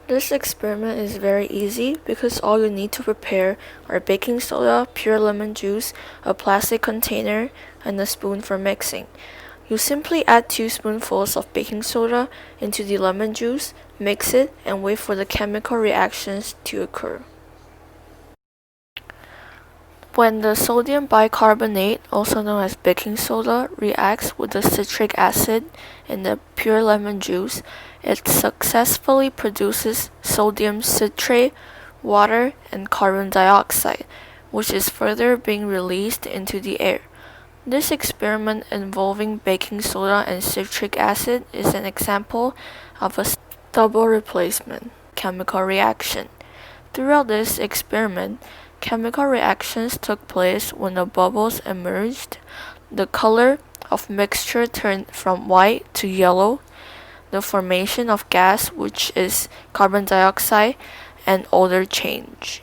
This experiment is very easy because all you need to prepare are baking soda, pure lemon juice, a plastic container, and a spoon for mixing. You simply add 2 spoonfuls of baking soda into the lemon juice, mix it, and wait for the chemical reactions to occur. When the sodium bicarbonate, also known as baking soda, reacts with the citric acid in the pure lemon juice, it successfully produces sodium citrate, water, and carbon dioxide, which is further being released into the air. This experiment involving baking soda and citric acid is an example of a double replacement chemical reaction. Throughout this experiment, chemical reactions took place when the bubbles emerged, the color of mixture turned from white to yellow, the formation of gas, which is carbon dioxide, and odor change.